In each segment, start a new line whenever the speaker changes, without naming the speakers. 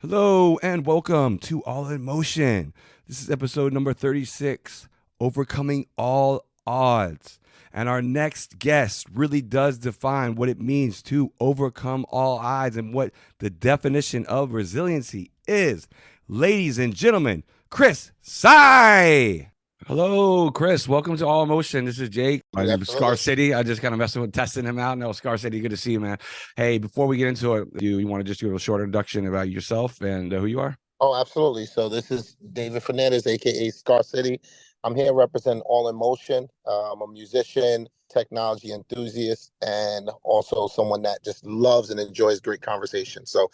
Hello and welcome to All in Motion. This is episode number 36, Overcoming All Odds. And our next guest really does define what it means to overcome all odds and what the definition of resiliency is. Ladies and gentlemen, Chris Tsai. Hello, Chris. Welcome to All Emotion. This is Jake. My name is Scar
Absolutely.
City. I just kind of messing with testing him out. No, Scar City, good to see you, man. Hey, before we get into it, do you want to just do a short introduction about yourself and who you are?
Oh, absolutely. So this is David Fernandez, aka Scar City. I'm here representing All in Motion. I'm a musician, technology enthusiast, and also someone that just loves and enjoys great conversation. So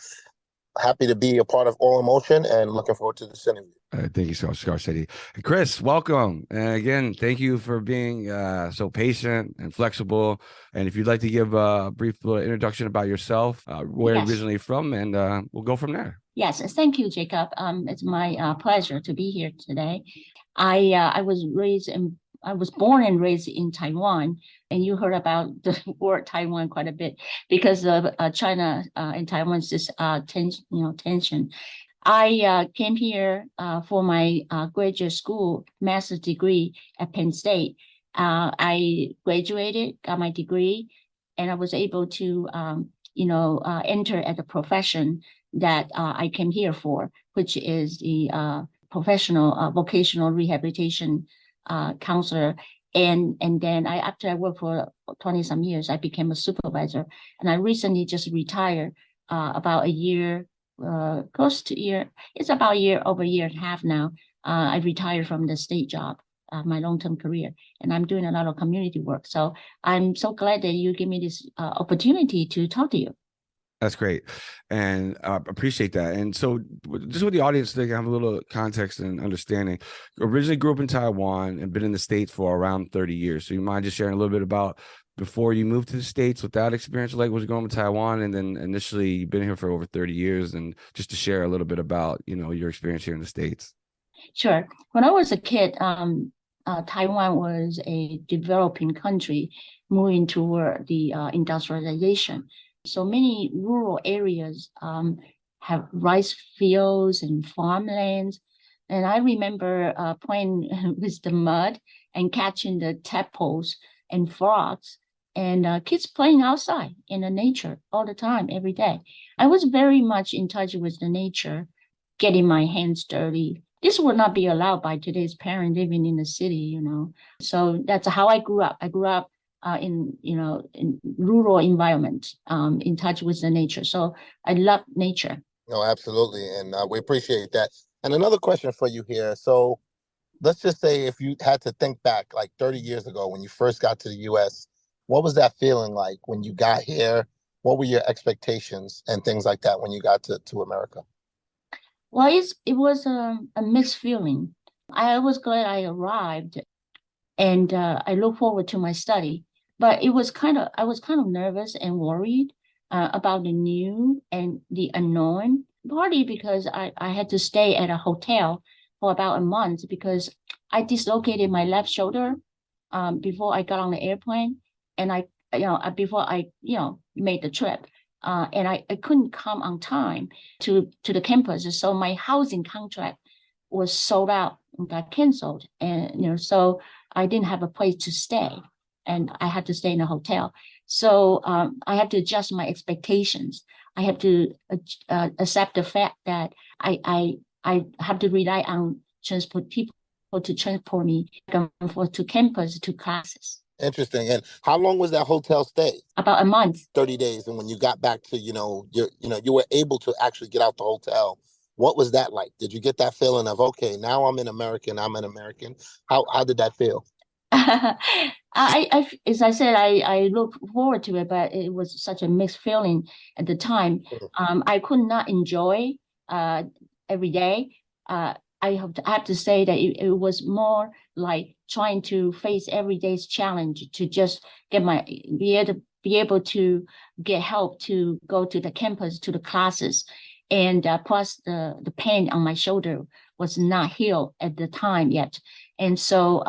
happy to be a part of All in Motion and looking forward to this interview.
Thank you so much, Scar City. And Chris, welcome. And again, thank you for being so patient and flexible. And if you'd like to give a brief introduction about yourself, where you're
Yes,
originally from, and we'll go from there.
yes. Thank you, Jacob. It's my pleasure to be here today. I was born and raised in Taiwan, and you heard about the word Taiwan quite a bit because of China and Taiwan's tension. I came here for my graduate school master's degree at Penn State. I graduated, got my degree, and I was able to enter at the profession that I came here for, which is the professional vocational rehabilitation counselor. And then after I worked for 20 some years, I became a supervisor. And I recently just retired about a year, close to a year. It's about over a year and a half now. I retired from the state job, my long-term career, and I'm doing a lot of community work. So I'm so glad that you give me this opportunity to talk to you.
That's great, and appreciate that. And so, just with the audience, they can have a little context and understanding. Originally grew up in Taiwan and been in the States for around 30 years. So, you mind just sharing a little bit about before you moved to the States, what that experience like was going to Taiwan, and then initially you've been here for over 30 years, and just to share a little bit about your experience here in the States.
Sure. When I was a kid, Taiwan was a developing country moving toward the industrialization. So many rural areas have rice fields and farmlands. And I remember playing with the mud and catching the tadpoles and frogs and kids playing outside in the nature all the time, every day. I was very much in touch with the nature, getting my hands dirty. This would not be allowed by today's parent living in the city. So that's how I grew up. I grew up in rural environment, in touch with the nature. So I love nature.
No, absolutely. And we appreciate that. And another question for you here. So let's just say if you had to think back like 30 years ago when you first got to the US, what was that feeling like when you got here? What were your expectations and things like that when you got to America?
Well, it was a mixed feeling. I was glad I arrived, and I look forward to my study. But I was kind of nervous and worried about the new and the unknown, partly because I had to stay at a hotel for about a month because I dislocated my left shoulder before I got on the airplane, and before I made the trip, and I couldn't come on time to the campus, so my housing contract was sold out and got canceled, and so I didn't have a place to stay, and I had to stay in a hotel. So I had to adjust my expectations. I have to accept the fact that I have to rely on transport people to transport me to campus to classes.
Interesting. And how long was that hotel stay?
About a month.
30 days. And when you got back to, you were able to actually get out the hotel. What was that like? Did you get that feeling of, okay, now I'm an American? How did that feel?
As I said, I look forward to it, but it was such a mixed feeling at the time. I could not enjoy uh, every day. I have to say that it was more like trying to face every day's challenge to just be able to get help to go to the campus, to the classes, and plus the pain on my shoulder was not healed at the time yet. And so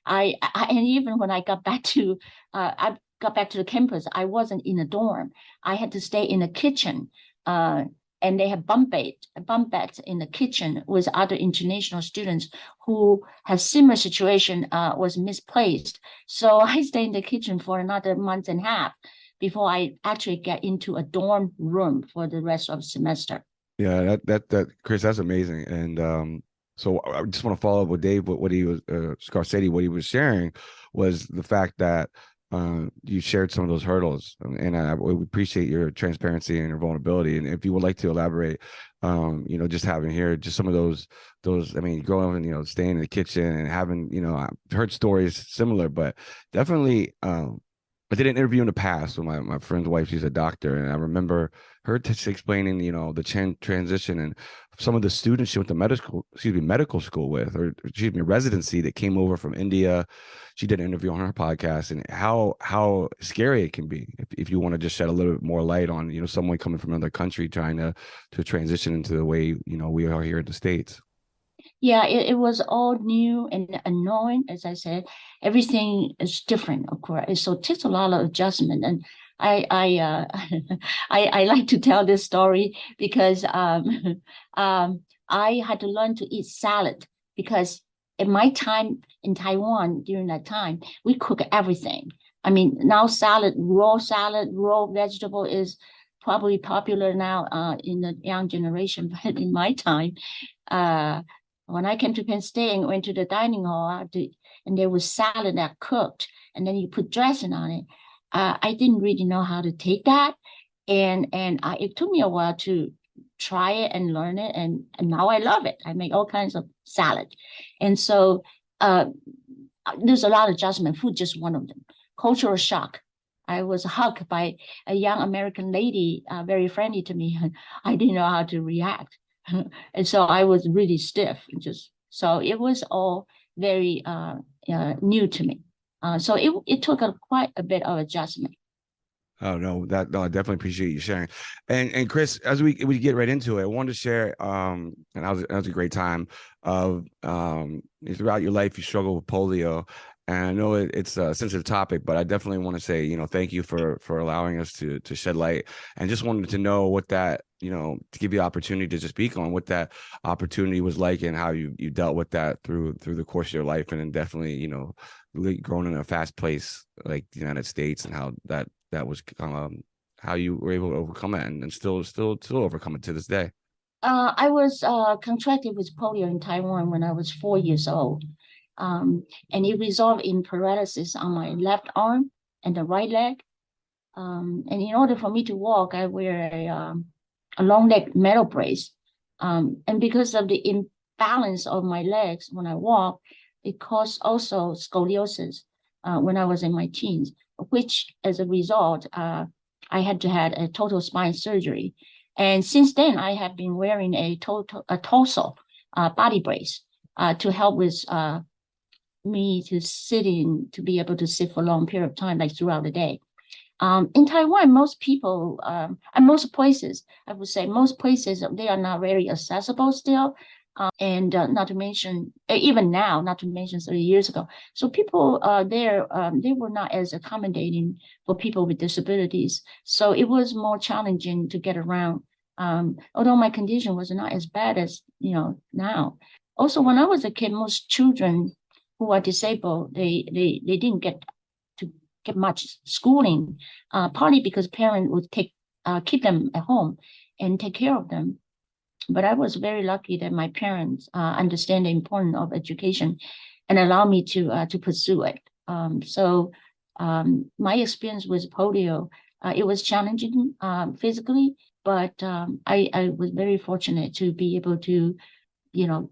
and even when I got back to the campus, I wasn't in a dorm. I had to stay in the kitchen. and they have bunk beds in the kitchen with other international students who have similar situation, was misplaced. So I stayed in the kitchen for another month and a half before I actually get into a dorm room for the rest of the semester.
Yeah, that Chris, that's amazing. And so I just want to follow up with Dave. What he was Scarcetti, what he was sharing was the fact that you shared some of those hurdles, and I would appreciate your transparency and your vulnerability. And if you would like to elaborate, just having here just some of those. I mean, growing up and staying in the kitchen and having I've heard stories similar, but definitely. I did an interview in the past with my friend's wife. She's a doctor, and I remember her explaining, the transition and some of the students she went to medical school with, or excuse me, residency that came over from India. She did an interview on her podcast, and how scary it can be if you want to just shed a little bit more light on, someone coming from another country trying to transition into the way, we are here in the States.
Yeah, it was all new and unknown. As I said, everything is different, of course. So it takes a lot of adjustment. And I like to tell this story because I had to learn to eat salad because in my time in Taiwan during that time, we cook everything. I mean, now salad, raw vegetable is probably popular now in the young generation, but in my time, uh, when I came to Penn State and went to the dining hall, and there was salad that cooked, and then you put dressing on it. I didn't really know how to take that, and it took me a while to try it and learn it, and now I love it. I make all kinds of salad, and so uh, there's a lot of adjustment. Food just one of them. Cultural shock. I was hugged by a young American lady, very friendly to me. I didn't know how to react. And so I was really stiff. So it was all very new to me. So it took quite a bit of adjustment.
Oh no, I definitely appreciate you sharing. And Chris, as we get right into it, I wanted to share and that was a great time of throughout your life you struggle with polio. And I know it's a sensitive topic, but I definitely want to say, thank you for allowing us to shed light, and just wanted to know what that, to give you the opportunity to just speak on what that opportunity was like and how you dealt with that through the course of your life, and then definitely, really growing in a fast place like the United States, and how that was how you were able to overcome it, and still overcome it to this day.
I was contracted with polio in Taiwan when I was 4 years old. And it resolved in paralysis on my left arm and the right leg. And in order for me to walk, I wear a long leg metal brace. And because of the imbalance of my legs when I walk, it caused also scoliosis when I was in my teens, which as a result, I had to have a total spine surgery. And since then, I have been wearing a torso body brace to help with me to be able to sit for a long period of time, like throughout the day. In Taiwan, most people, and most places, I would say most places, they are not very accessible still. And not to mention, even now, not to mention 30 years ago. So people there, they were not as accommodating for people with disabilities. So it was more challenging to get around. Although my condition was not as bad as, now. Also, when I was a kid, most children who are disabled, they didn't get much schooling, partly because parents would keep them at home and take care of them. But I was very lucky that my parents understand the importance of education and allow me to pursue it. My experience with polio, it was challenging physically, but I was very fortunate to be able to,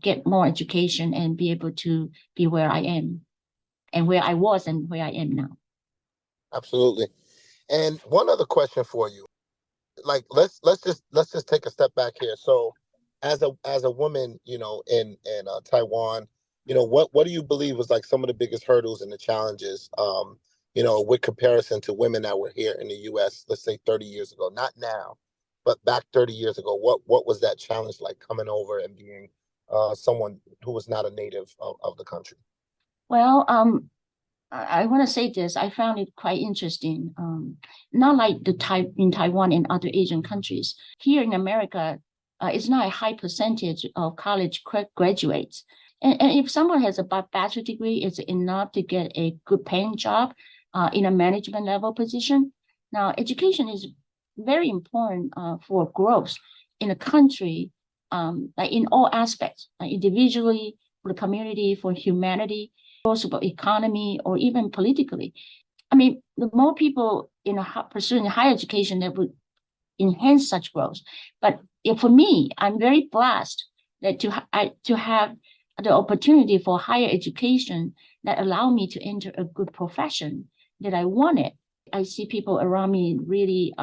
get more education and be able to be where I am and where I was and where I am now.
Absolutely. And one other question for you. Like let's just take a step back here. So as a woman, in Taiwan, what do you believe was like some of the biggest hurdles and the challenges with comparison to women that were here in the US, let's say 30 years ago, not now, but back 30 years ago? What was that challenge like coming over and being someone who was not a native of the country?
Well, I want to say this. I found it quite interesting. Not like the type in Taiwan and other Asian countries. Here in America, it's not a high percentage of college graduates. And if someone has a bachelor degree, it's enough to get a good paying job in a management level position. Now, education is very important for growth in a country, like in all aspects, individually, for the community, for humanity, also about economy or even politically. I mean, the more people pursuing higher education that would enhance such growth. But for me, I'm very blessed that to have the opportunity for higher education that allow me to enter a good profession that I wanted. I see people around me really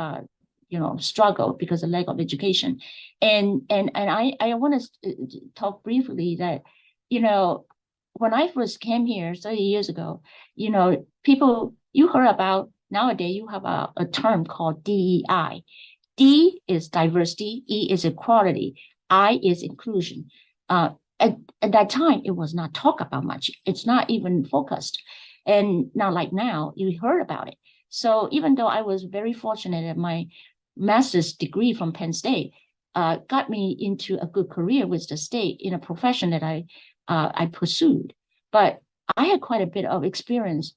struggle because of lack of education. And I want to talk briefly that, when I first came here 30 years ago, people, you heard about, nowadays you have a term called DEI. D is diversity, E is equality, I is inclusion. At that time, it was not talked about much. It's not even focused. And now, you heard about it. So even though I was very fortunate that my master's degree from Penn State got me into a good career with the state in a profession that I pursued. But I had quite a bit of experience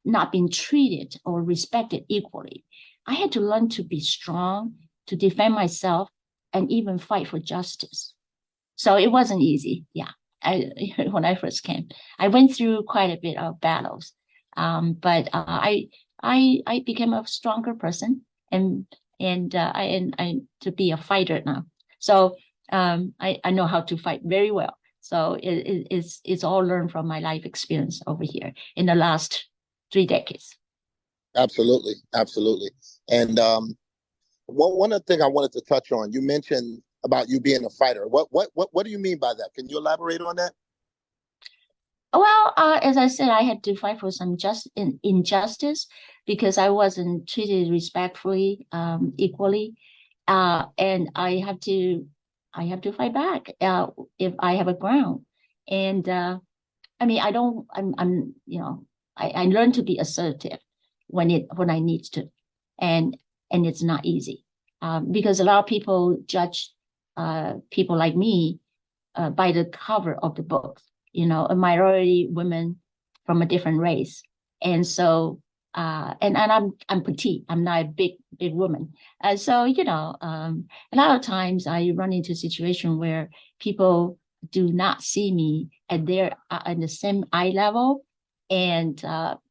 not being treated or respected equally. I had to learn to be strong, to defend myself, and even fight for justice. So it wasn't easy. Yeah, when I first came, I went through quite a bit of battles, but I became a stronger person, and I to be a fighter now. So I know how to fight very well. So it's all learned from my life experience over here in the last 3 decades.
Absolutely, absolutely. And one other thing I wanted to touch on, you mentioned about you being a fighter. What do you mean by that? Can you elaborate on that?
Well, as I said, I had to fight for some injustice because I wasn't treated respectfully, equally, and I have to fight back if I have a ground. And I mean, I'm I learned to be assertive when I need to, and it's not easy because a lot of people judge people like me by the cover of the book. A minority woman from a different race, and so and I'm petite. I'm not a big woman, so a lot of times I run into a situation where people do not see me at their at the same eye level, and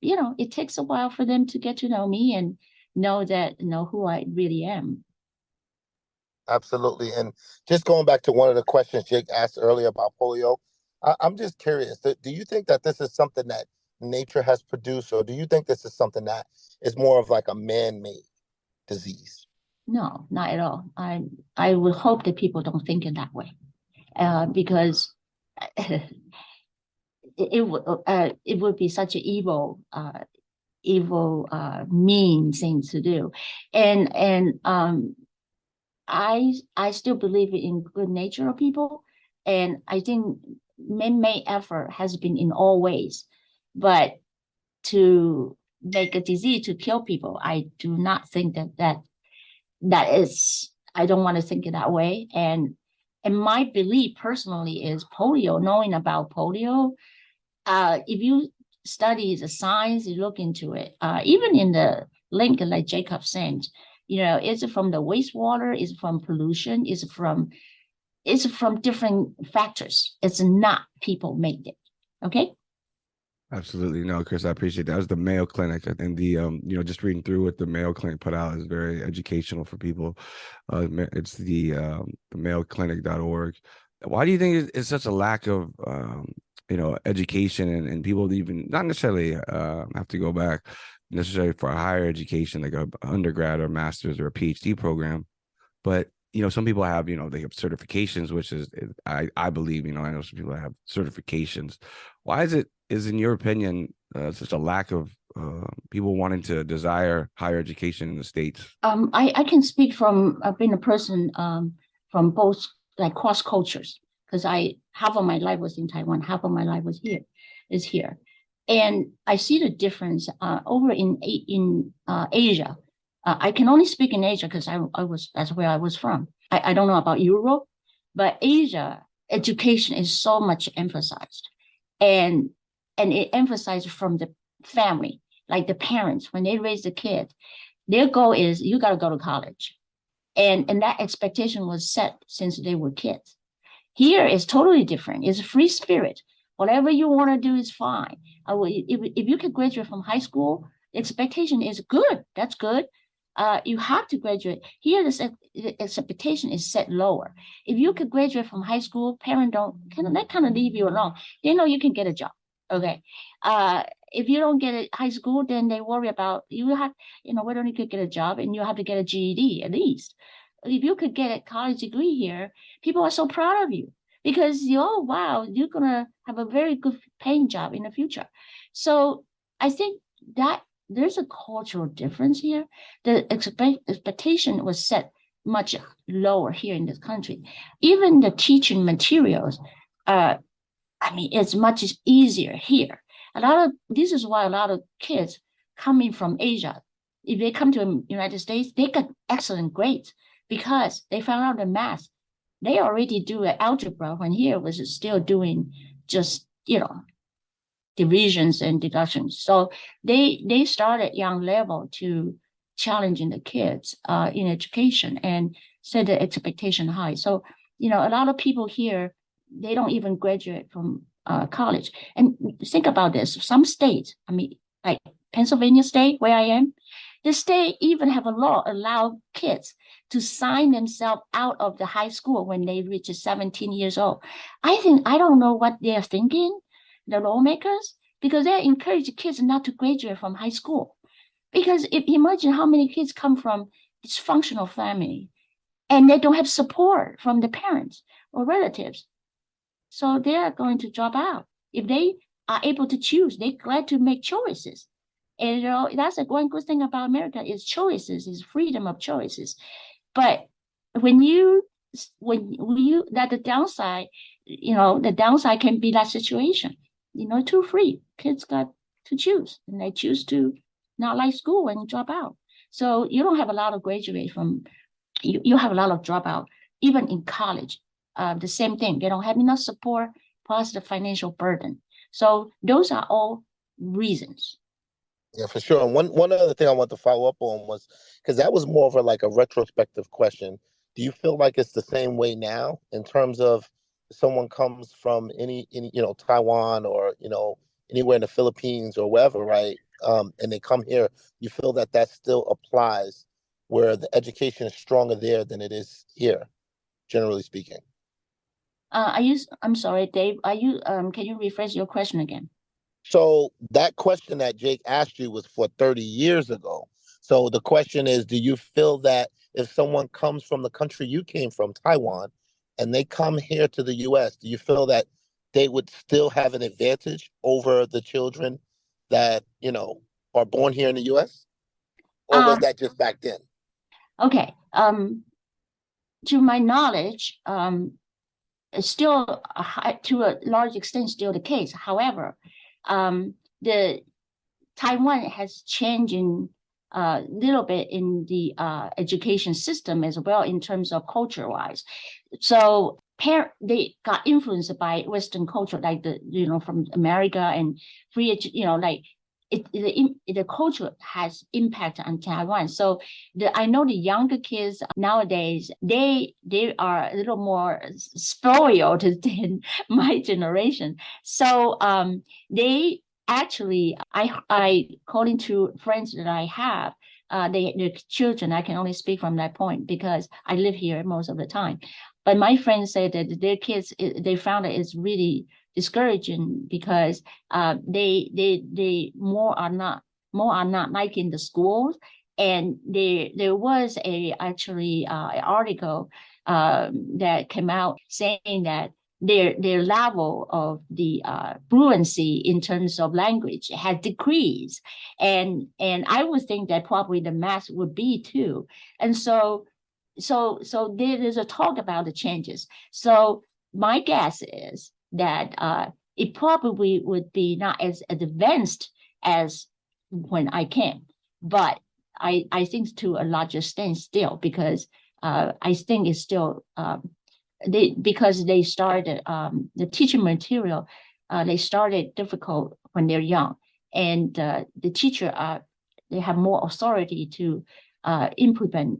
it takes a while for them to get to know me and know who I really am.
Absolutely. And just going back to one of the questions Jake asked earlier about polio, I'm just curious. Do you think that this is something that nature has produced, or do you think this is something that is more of like a man-made disease?
No, not at all. I would hope that people don't think in that way, because it would be such an evil mean thing to do, and I still believe in good nature of people, and I think man-made effort has been in all ways, but to make a disease to kill people, I do not think that is. I don't want to think it that way, and my belief personally is polio. Knowing about polio, if you study the science, you look into it, even in the link like Jacob sent, is it from the wastewater, is it from pollution, is it from different factors. It's not people made it. Okay.
Absolutely. No, Chris, I appreciate that. That was the Mayo Clinic. And the just reading through what the Mayo Clinic put out is very educational for people. It's the mayoclinic.org. Why do you think it's such a lack of education and people even not necessarily have to go back necessarily for a higher education like a undergrad or master's or a PhD program, but some people have they have certifications, which is I believe I know some people have certifications. Why is in your opinion such a lack of people wanting to desire higher education in the States?
I can speak from being a person from both like cross cultures, because I half of my life was in Taiwan, half of my life is here. And I see the difference over in Asia. I can only speak in Asia because that's where I was from. I don't know about Europe, but Asia education is so much emphasized, and it emphasized from the family, like the parents when they raise the kid, their goal is you got to go to college, and that expectation was set since they were kids. Here is totally different. It's a free spirit. Whatever you want to do is fine. If you can graduate from high school, the expectation is good. That's good. You have to graduate. Here, the expectation is set lower. If you could graduate from high school, parents they kind of leave you alone. They know you can get a job. Okay. If you don't get a high school, then they worry about you have, whether you could get a job and you have to get a GED at least. If you could get a college degree here, people are so proud of you because oh wow, you're gonna have a very good paying job in the future. So I think that there's a cultural difference here. The expectation was set much lower here in this country. Even the teaching materials, it's much easier here. This is why a lot of kids coming from Asia, if they come to the United States, they got excellent grades because they found out the math. They already do algebra when here was still doing just, divisions and deductions. So they start at young level to challenging the kids in education and set the expectation high. So, a lot of people here, they don't even graduate from college. And think about this, some states, like Pennsylvania state, where I am, the state even have a law allow kids to sign themselves out of the high school when they reach 17 years old. I don't know what they're thinking, the lawmakers, because they encourage kids not to graduate from high school. Because imagine how many kids come from dysfunctional family and they don't have support from the parents or relatives. So they are going to drop out. If they are able to choose, they're glad to make choices. And that's one good thing about America is choices, is freedom of choices. But when you that the downside, the downside can be that situation, too free. Kids got to choose, and they choose to not like school and drop out. So you don't have a lot of graduate from, you have a lot of dropout, even in college. The same thing, they don't have enough support, plus the financial burden. So those are all reasons.
Yeah, for sure. And one other thing I want to follow up on was because that was more of a retrospective question. Do you feel like it's the same way now in terms of someone comes from any Taiwan or anywhere in the Philippines or wherever, right? And they come here, you feel that still applies where the education is stronger there than it is here, generally speaking.
I'm sorry, Dave. Can you rephrase your question again?
So that question that Jake asked you was for 30 years ago. So the question is, do you feel that if someone comes from the country you came from, Taiwan, and they come here to the US, do you feel that they would still have an advantage over the children that, are born here in the US? Or was that just back then?
Okay. To my knowledge, it's still to a large extent still the case. However, the Taiwan has changed in a little bit in the education system as well in terms of culture wise. So they got influenced by Western culture, like from America and free, like the culture has impact on Taiwan. So I know the younger kids nowadays, they are a little more spoiled than my generation. So they actually, I according to friends that I have, the children, I can only speak from that point because I live here most of the time. But my friends say that their kids, they found it is really discouraging because they more are not liking the schools. And there was actually an article that came out saying that their level of the fluency in terms of language had decreased, and I would think that probably the math would be too. And so there's a talk about the changes. So my guess is that it probably would be not as advanced as when I came, but I think to a larger extent still, because I think it's still because they started the teaching material, they started difficult when they're young, and the teacher they have more authority to implement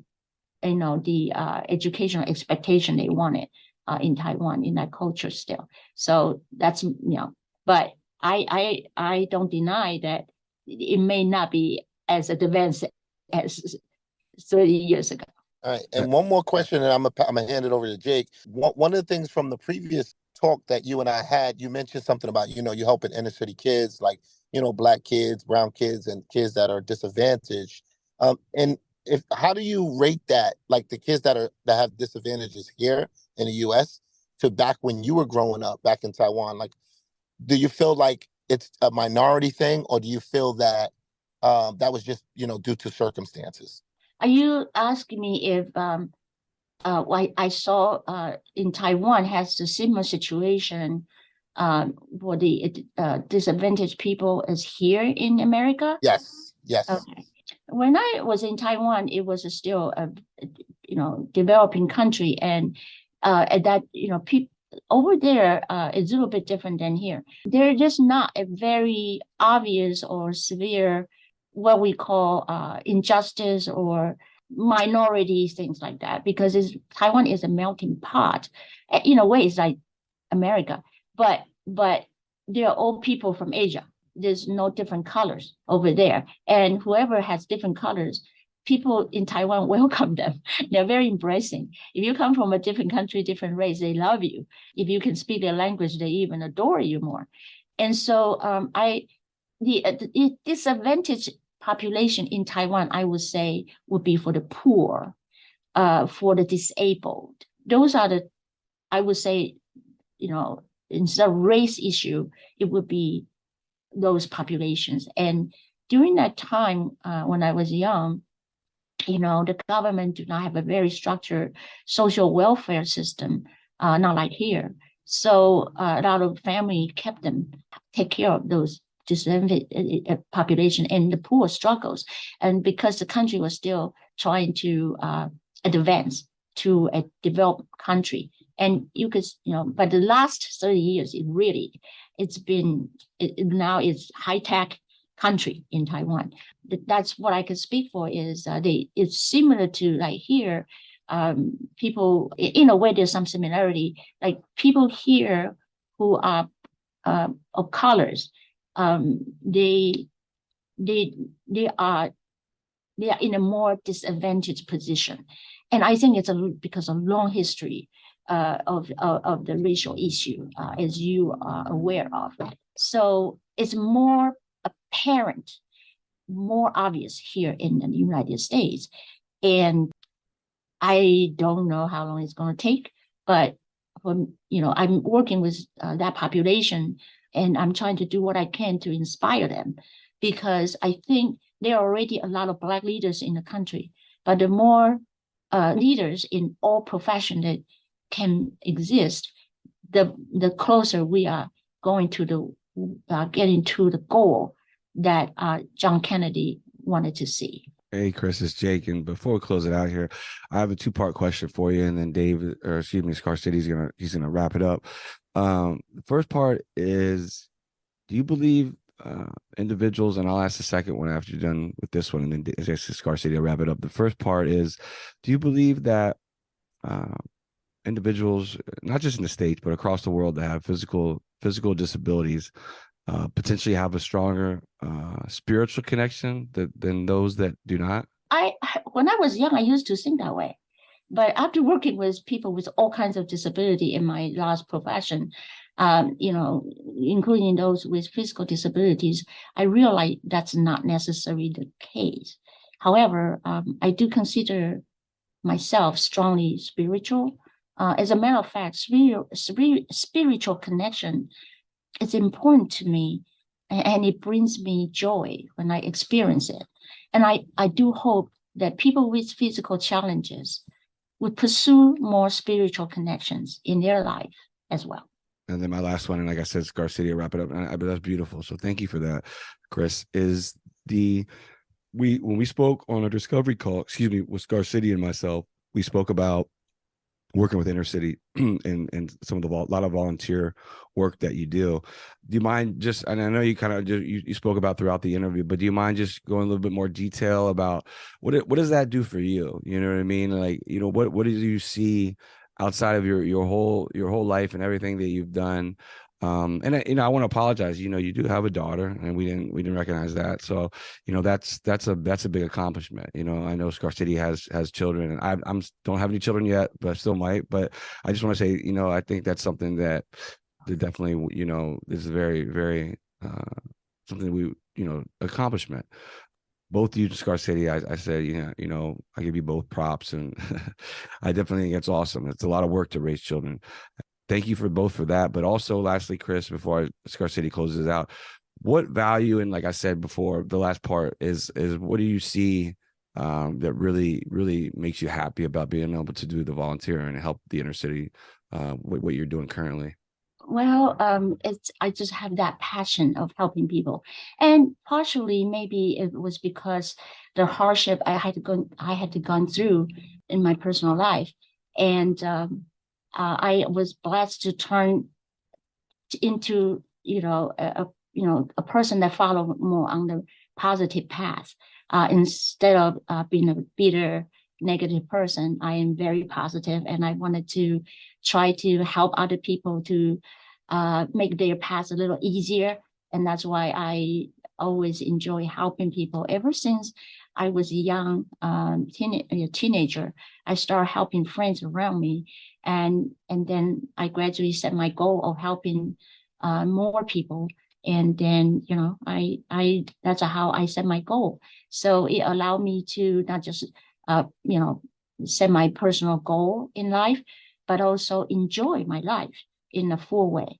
the educational expectation they wanted in Taiwan, in that culture still. So that's but I don't deny that it may not be as advanced as 30 years ago.
All right, and one more question, and I'm gonna hand it over to Jake. One of the things from the previous talk that you and I had, you mentioned something about you helping inner city kids, like Black kids, brown kids, and kids that are disadvantaged. And how do you rate that, like the kids that have disadvantages here in the U.S. to back when you were growing up back in Taiwan? Like, do you feel like it's a minority thing, or do you feel that that was just due to circumstances?
Are you asking me if what I saw in Taiwan has a similar situation for the disadvantaged people as here in America?
Yes, yes.
Okay. When I was in Taiwan, it was still a developing country, and at that people over there it's a little bit different than here. They're just not a very obvious or severe what we call injustice or minorities, things like that, because Taiwan is a melting pot. In a way, it's like America, but they're all people from Asia. There's no different colors over there, and whoever has different colors, people in Taiwan welcome them. They're very embracing. If you come from a different country, different race, they love you. If you can speak their language, they even adore you more. And so the disadvantaged population in Taiwan, I would say, would be for the poor, for the disabled. Those are I would say, instead of race issue, it would be those populations. And during that time, when I was young, the government do not have a very structured social welfare system, not like here. So a lot of family kept them, take care of those disadvantaged population and the poor struggles. And because the country was still trying to advance to a developed country. And you could, but the last 30 years, now it's high-tech country in Taiwan. That's what I can speak for is it's similar to like here, people, in a way, there's some similarity, like people here who are of colors, they are in a more disadvantaged position. And I think it's because of long history of the racial issue, as you are aware of. So it's more apparent, more obvious here in the United States. And I don't know how long it's going to take, but I'm working with that population, and I'm trying to do what I can to inspire them, because I think there are already a lot of Black leaders in the country, but the more leaders in all professions that can exist, the closer we are going to getting to the goal that John Kennedy wanted to see.
Hey, Chris, it's Jake. And before we close it out here, I have a two-part question for you. And then Scar City, he's gonna wrap it up. The first part is, do you believe individuals, and I'll ask the second one after you're done with this one, and then Scar City will wrap it up. The first part is, do you believe that individuals, not just in the States, but across the world, that have physical disabilities potentially have a stronger spiritual connection than those that do not?
When I was young, I used to think that way. But after working with people with all kinds of disability in my last profession, including those with physical disabilities, I realized that's not necessarily the case. However, I do consider myself strongly spiritual. As a matter of fact, spiritual connection is important to me, and it brings me joy when I experience it. And I do hope that people with physical challenges would pursue more spiritual connections in their life as well.
And then my last one, and like I said, Scar City, I'll wrap it up. But that's beautiful. So thank you for that, Chris. Is when we spoke on a discovery call, excuse me, with Scar City and myself, we spoke about working with inner city and some of the lot of volunteer work that you do. Do you mind just, and I know you kind of you spoke about throughout the interview, but do you mind just going a little bit more detail about what does that do for you? You know what I mean? Like, what do you see outside of your whole life and everything that you've done? And I want to apologize. You do have a daughter, and we didn't recognize that. So, that's a big accomplishment. I know Scar City has children, and I'm don't have any children yet, but I still might. But I just want to say, I think that's something that definitely, is very, very something we, accomplishment. Both you, Scar City, I said, I give you both props, and I definitely think it's awesome. It's a lot of work to raise children. Thank you for both for that. But also, lastly, Chris, before Scar City closes out, what value, and like I said before, the last part is what do you see that really, really makes you happy about being able to do the volunteering and help the inner city, what you're doing currently?
Well, I just have that passion of helping people, and partially maybe it was because the hardship I had to gone through in my personal life, and I was blessed to turn into a person that followed more on the positive path, instead of being a bitter negative person. I am very positive, and I wanted to try to help other people to make their path a little easier. And that's why I always enjoy helping people. Ever since I was a young teenager, I started helping friends around me, and then I gradually set my goal of helping more people. And then, I that's how I set my goal. So it allowed me to not just, set my personal goal in life, but also enjoy my life in a full way.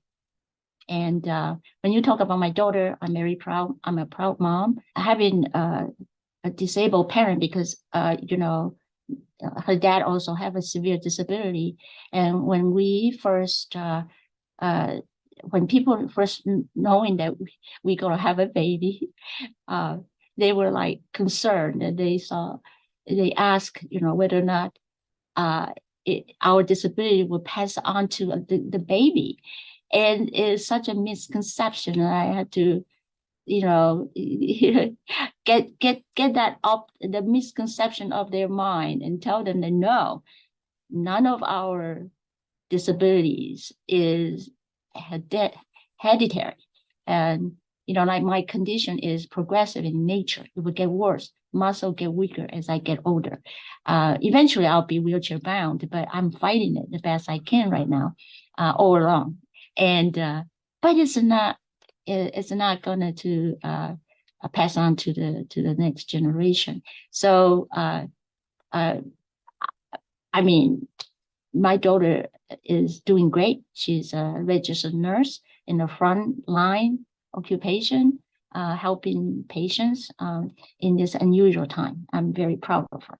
And when you talk about my daughter, I'm very proud. I'm a proud mom. Having a disabled parent because, her dad also have a severe disability. And when people first knowing that we gonna have a baby, uh, they were like concerned, and they asked, whether or not uh, our disability will pass on to the baby. And it's such a misconception. And I had to, get that up, the misconception of their mind, and tell them that no, none of our disabilities is hereditary. And, like my condition is progressive in nature. It will get worse. Muscle get weaker as I get older. Eventually, I'll be wheelchair bound, but I'm fighting it the best I can right now, all along. And but it's not going to pass on to the next generation. So I mean, my daughter is doing great. She's a registered nurse in the front line occupation, helping patients in this unusual time. I'm very proud of her.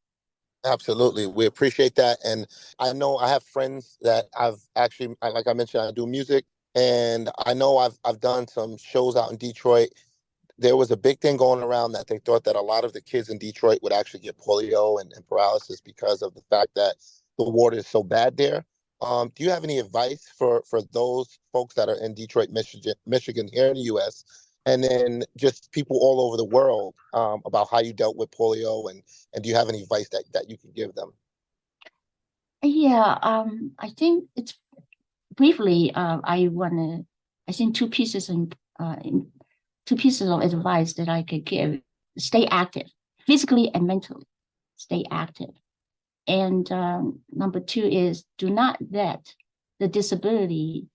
Absolutely. We appreciate that. And I know I have friends that I've actually, like I mentioned, I do music. And I know I've done some shows out in Detroit. There was a big thing going around that they thought that a lot of the kids in Detroit would actually get polio and paralysis because of the fact that the water is so bad there. Do you have any advice for those folks that are in Detroit, Michigan, here in the U.S., and then just people all over the world, about how you dealt with polio, and do you have any advice that you can give them?
Yeah, I think it's briefly. I think two pieces of advice that I could give: stay active, physically and mentally. Stay active. And number two is do not let the disability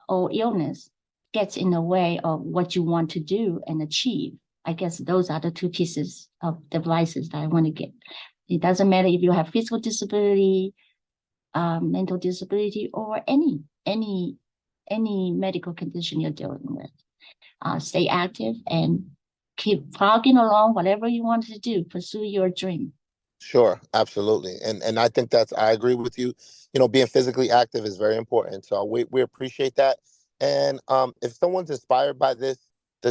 or illness gets in the way of what you want to do and achieve. I guess those are the two pieces of devices that I want to get. It doesn't matter if you have physical disability, mental disability, or any medical condition you're dealing with. Stay active and keep plugging along whatever you want to do. Pursue your dream.
Sure, absolutely. And I think I agree with you. You know, being physically active is very important. So we appreciate that. And if someone's inspired by this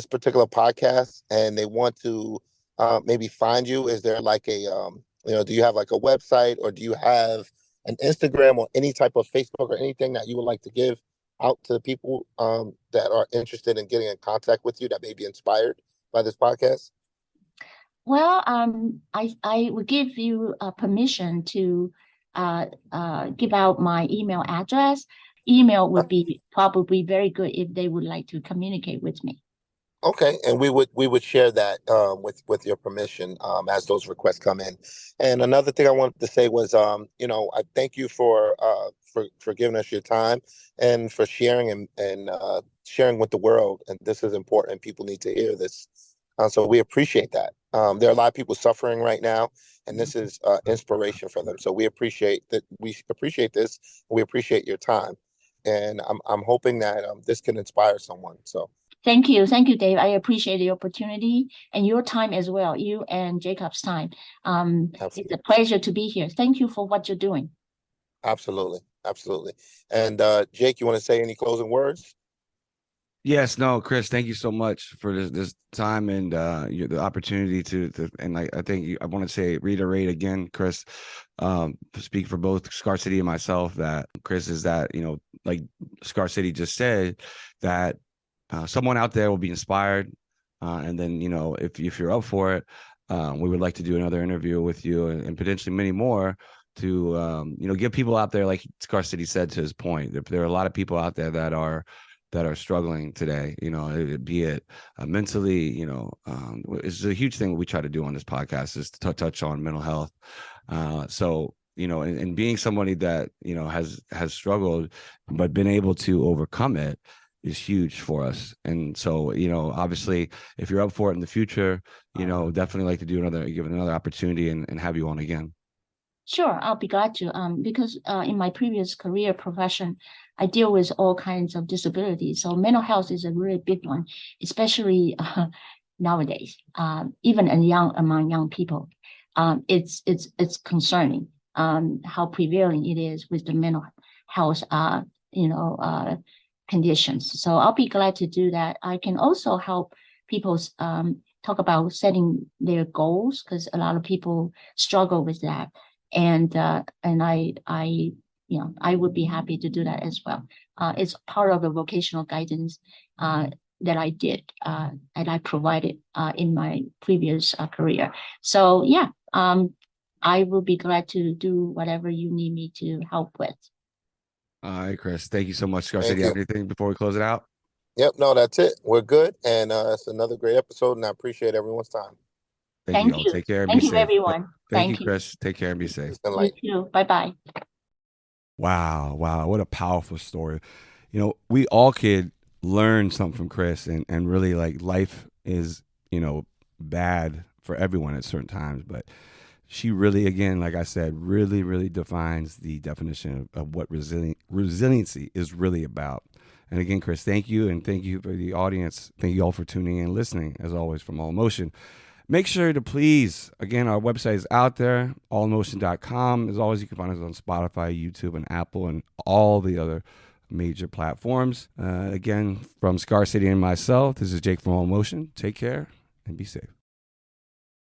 particular podcast and they want to maybe find you, is there like do you have like a website, or do you have an Instagram or any type of Facebook or anything that you would like to give out to people that are interested in getting in contact with you, that may be inspired by this podcast?
Well, I will give you permission to give out my email address. Email would be probably very good if they would like to communicate with me.
Okay, and we would share that with your permission as those requests come in. And another thing I wanted to say was, I thank you for giving us your time and for sharing and sharing with the world. And this is important. People need to hear this, so we appreciate that. There are a lot of people suffering right now, and this is inspiration for them. So we appreciate that. We appreciate this. We appreciate your time, and I'm hoping that this can inspire someone. So.
Thank you, Dave. I appreciate the opportunity and your time as well. You and Jacob's time. It's a
Absolutely.
pleasure to be here. Thank you for what you're doing.
Absolutely. Absolutely. And Jake, you want to say any closing words?
Yes, no, Chris, thank you so much for this time and the opportunity to and I think I want to say reiterate again, Chris, speak for both Scar City and myself, that Chris is that, like Scar City just said, that someone out there will be inspired, and then if you're up for it, we would like to do another interview with you and potentially many more to give people out there, like Scar City said, to his point, there are a lot of people out there that are struggling today, be it mentally, it's a huge thing we try to do on this podcast is to touch on mental health. So, and being somebody that, has struggled, but been able to overcome it is huge for us. And so, obviously, if you're up for it in the future, definitely like to give it another opportunity and have you on again.
Sure, I'll be glad to. Because in my previous career profession, I deal with all kinds of disabilities. So mental health is a really big one, especially nowadays. Even among young people, it's concerning how prevailing it is with the mental health conditions. So I'll be glad to do that. I can also help people talk about setting their goals, because a lot of people struggle with that. And I would be happy to do that as well. It's part of the vocational guidance that I did and I provided in my previous career. So yeah, I will be glad to do whatever you need me to help with.
All right, Chris, thank you so much. Scar
Thank
City,
you.
have anything before we close it out?
Yep, no, that's it. We're good. And it's another great episode, and I appreciate everyone's time.
Thank you all. Take care and be
Thank you,
safe.
everyone.
Thank you,
Thank you.
Chris. Take care and be safe.
Peace and
You
light.
too. Bye-bye.
Wow, what a powerful story. We all could learn something from Chris, and really, like, life is, bad for everyone at certain times, but she really, again, like I said, really, really defines the definition of what resiliency is really about. And again, Chris, thank you, and thank you for the audience. Thank you all for tuning in and listening, as always, from All Emotion. Make sure to please, again, our website is out there, allemotion.com. As always, you can find us on Spotify, YouTube, and Apple, and all the other major platforms. Again, from Scar City and myself, this is Jake from All Emotion. Take care and be safe.